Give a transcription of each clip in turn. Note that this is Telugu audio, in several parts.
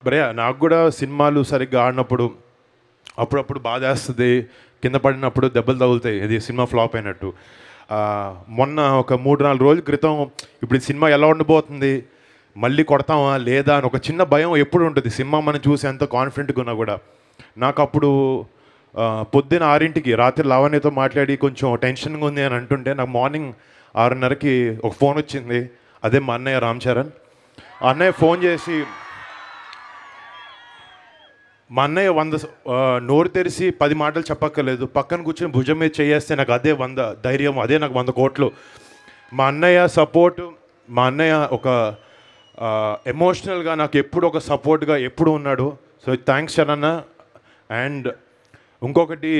భయ్యా నాకు కూడా సినిమాలు సరిగ్గా ఆడినప్పుడు అప్పుడప్పుడు బాధేస్తుంది, కింద పడినప్పుడు దెబ్బలు తగులుతాయి, ఇది సినిమా ఫ్లాప్ అయినట్టు. మొన్న ఒక 3-4 రోజుల క్రితం ఇప్పుడు ఈ సినిమా ఎలా ఉండబోతుంది, మళ్ళీ కొడతామా లేదా అని ఒక చిన్న భయం ఎప్పుడు ఉంటుంది సినిమా మనం చూసి ఎంత కాన్ఫిడెంట్గా ఉన్నా కూడా. నాకు అప్పుడు పొద్దున్న 6ంటికి రాత్రి లావణ్యతో మాట్లాడి కొంచెం టెన్షన్గా ఉంది అని అంటుంటే నాకు మార్నింగ్ 6:30కి ఒక ఫోన్ వచ్చింది. అదే మా అన్నయ్య రామ్ చరణ్. ఆ అన్నయ్య ఫోన్ చేసి, మా అన్నయ్య 100 నోరు తెరిచి 10 మాటలు చెప్పక్కర్లేదు, పక్కన కూర్చొని భుజం మీద చేయేస్తే నాకు అదే 100 ధైర్యం, అదే నాకు 100 కోట్లు. మా అన్నయ్య సపోర్ట్, మా అన్నయ్య ఒక ఎమోషనల్గా నాకు ఎప్పుడు ఒక సపోర్ట్గా ఎప్పుడు ఉన్నాడు. So thanks Charan. అండ్ ఇంకొకటి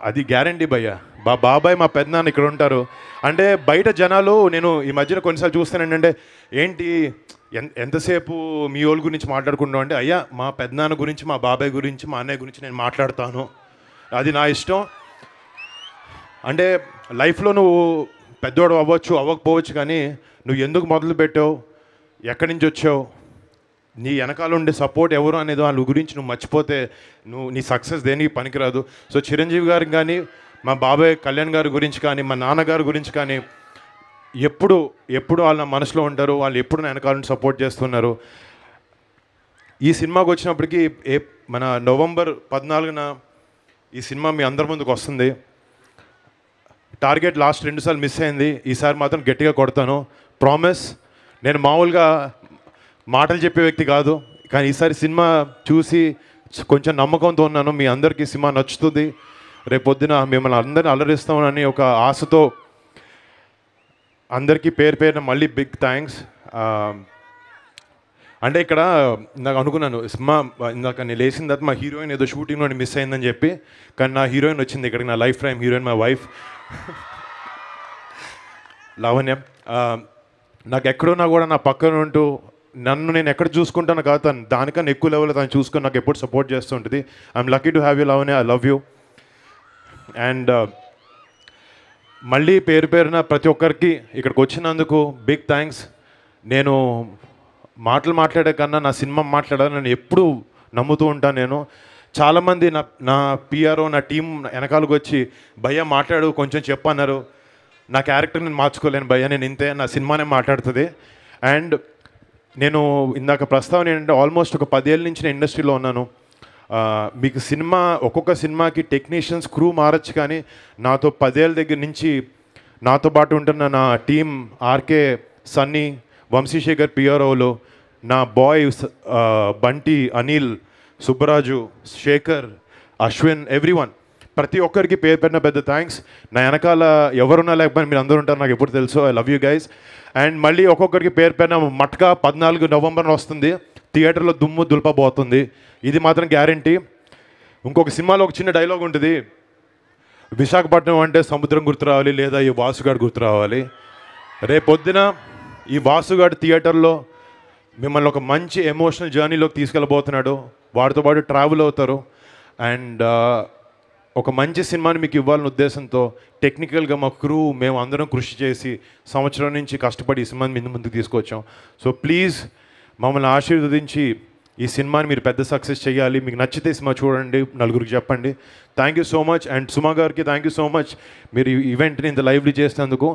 అది గ్యారంటీ భయ్య, బాబాయ్ మా పెద్దనాన్న ఇక్కడ ఉంటారు. అంటే బయట జనాలు నేను ఈ మధ్యన కొన్నిసార్లు చూస్తాను ఏంటంటే, ఏంటి ఎంతసేపు మీ వాళ్ళ గురించి మాట్లాడుకుంటాం అంటే, అయ్యా మా పెద్దనాన్న గురించి, మా బాబాయ్ గురించి, మా అన్నయ్య గురించి నేను మాట్లాడతాను, అది నా ఇష్టం. అంటే లైఫ్లో నువ్వు పెద్దోడు అవ్వచ్చు అవ్వకపోవచ్చు, కానీ నువ్వు ఎందుకు మొదలు పెట్టావు, ఎక్కడి నుంచి వచ్చావు, నీ వెనకాల ఉండే సపోర్ట్ ఎవరు అనేది వాళ్ళ గురించి నువ్వు మర్చిపోతే నీ సక్సెస్ దేనికి పనికిరాదు. సో చిరంజీవి గారికి కానీ, మా బాబాయ్ కళ్యాణ్ గారి గురించి కానీ, మా నాన్నగారి గురించి కానీ ఎప్పుడు వాళ్ళ మనసులో ఉంటారు, వాళ్ళు ఎప్పుడు నా వెనకాల నుండి సపోర్ట్ చేస్తున్నారు. ఈ సినిమాకి వచ్చినప్పటికీ మన నవంబర్ 14న ఈ సినిమా మీ అందరి ముందుకు వస్తుంది. టార్గెట్ లాస్ట్ 2 సార్లు మిస్ అయింది, ఈసారి మాత్రం గట్టిగా కొడతాను, ప్రామిస్. నేను మామూలుగా మాటలు చెప్పే వ్యక్తి కాదు, కానీ ఈసారి సినిమా చూసి కొంచెం నమ్మకంతో ఉన్నాను, మీ అందరికీ సినిమా నచ్చుతుంది, రేపొద్దున మిమ్మల్ని అందరినీ అలరిస్తామని ఒక ఆశతో అందరికీ పేరున మళ్ళీ బిగ్ థ్యాంక్స్. అంటే ఇక్కడ ఇందాక అనుకున్నాను, సినిమా ఇందాక నేను లేచిన తర్వాత మా హీరోయిన్ ఏదో షూటింగ్లో మిస్ అయిందని చెప్పి, కానీ నా హీరోయిన్ వచ్చింది ఇక్కడికి, నా life time heroine, my wife Lavanya. నాకు ఎక్కడున్నా కూడా నా పక్కన ఉంటూ నన్ను నేను ఎక్కడ చూసుకుంటాను కాదు, తను దానికన్నా ఎక్కువ లెవెల్లో తను చూసుకొని నాకు ఎప్పుడు సపోర్ట్ చేస్తుంటుంది. I'm lucky to have you Lavanya, I love you. And మళ్ళీ పేరున ప్రతి ఒక్కరికి ఇక్కడికి వచ్చినందుకు బిగ్ థ్యాంక్స్. నేను మాట్లాడే కన్నా నా సినిమా మాట్లాడాలని నేను ఎప్పుడూ నమ్ముతూ ఉంటాను. నేను చాలామంది నా పిఆర్ఓ, నా టీం వెనకాలకు వచ్చి, భయ్య మాట్లాడు కొంచెం చెప్పన్నారు, నా క్యారెక్టర్ నేను మార్చుకోలేను భయ్య, నేను ఇంతే, నా సినిమానే మాట్లాడుతుంది. అండ్ నేను ఇందాక ప్రస్తావన ఏంటంటే, ఆల్మోస్ట్ ఒక 10 ఏళ్ళ నుంచి నేను ఇండస్ట్రీలో ఉన్నాను. మీకు సినిమా, ఒక్కొక్క సినిమాకి టెక్నీషియన్స్, క్రూ మారచ్చు, కానీ నాతో 10 ఏళ్ళ దగ్గర నుంచి నాతో పాటు ఉంటున్న నా టీం ఆర్కే, సన్నీ, వంశీశేఖర్ పిఆర్ఓలు, నా బాయ్స్ బంటి, అనిల్, సుబ్బరాజు, శేఖర్, అశ్విన్, ఎవ్రీవన్, ప్రతి ఒక్కరికి పేరున పెద్ద థ్యాంక్స్. నా వెనకాల ఎవరున్నా లేకపోయినా మీరు అందరూ ఉంటారు, నాకు ఎప్పుడు తెలుసు. I love you guys. And మళ్ళీ ఒక్కొక్కరికి పేరున మట్కా 14 నవంబర్న వస్తుంది, థియేటర్లో దుమ్ము దులపబోతుంది, ఇది మాత్రం గ్యారంటీ. ఇంకొక సినిమాలో ఒక చిన్న డైలాగ్ ఉంటుంది, విశాఖపట్నం అంటే సముద్రం గుర్తు రావాలి, లేదా ఈ వాసుగాడు గుర్తు రావాలి. రేపొద్దున ఈ వాసుగాడు థియేటర్లో మిమ్మల్ని ఒక మంచి ఎమోషనల్ జర్నీలోకి తీసుకెళ్ళబోతున్నాడు, వాడితో పాటు ట్రావెల్ అవుతారు. అండ్ ఒక మంచి సినిమాని మీకు ఇవ్వాలనే ఉద్దేశంతో టెక్నికల్గా మా క్రూ మేము అందరం కృషి చేసి సంవత్సరం నుంచి కష్టపడి ఈ సినిమాని ముందుకు తీసుకొచ్చాం. సో ప్లీజ్ మమ్మల్ని ఆశీర్వదించి ఈ సినిమాని మీరు పెద్ద సక్సెస్ చేయాలి. మీకు నచ్చితే సినిమా చూడండి, నలుగురికి చెప్పండి. Thank you so much. And Suma గారికి థ్యాంక్ యూ సో మచ్, మీరు ఈ ఈవెంట్ని ఇంత లైవ్లీ చేసినందుకు.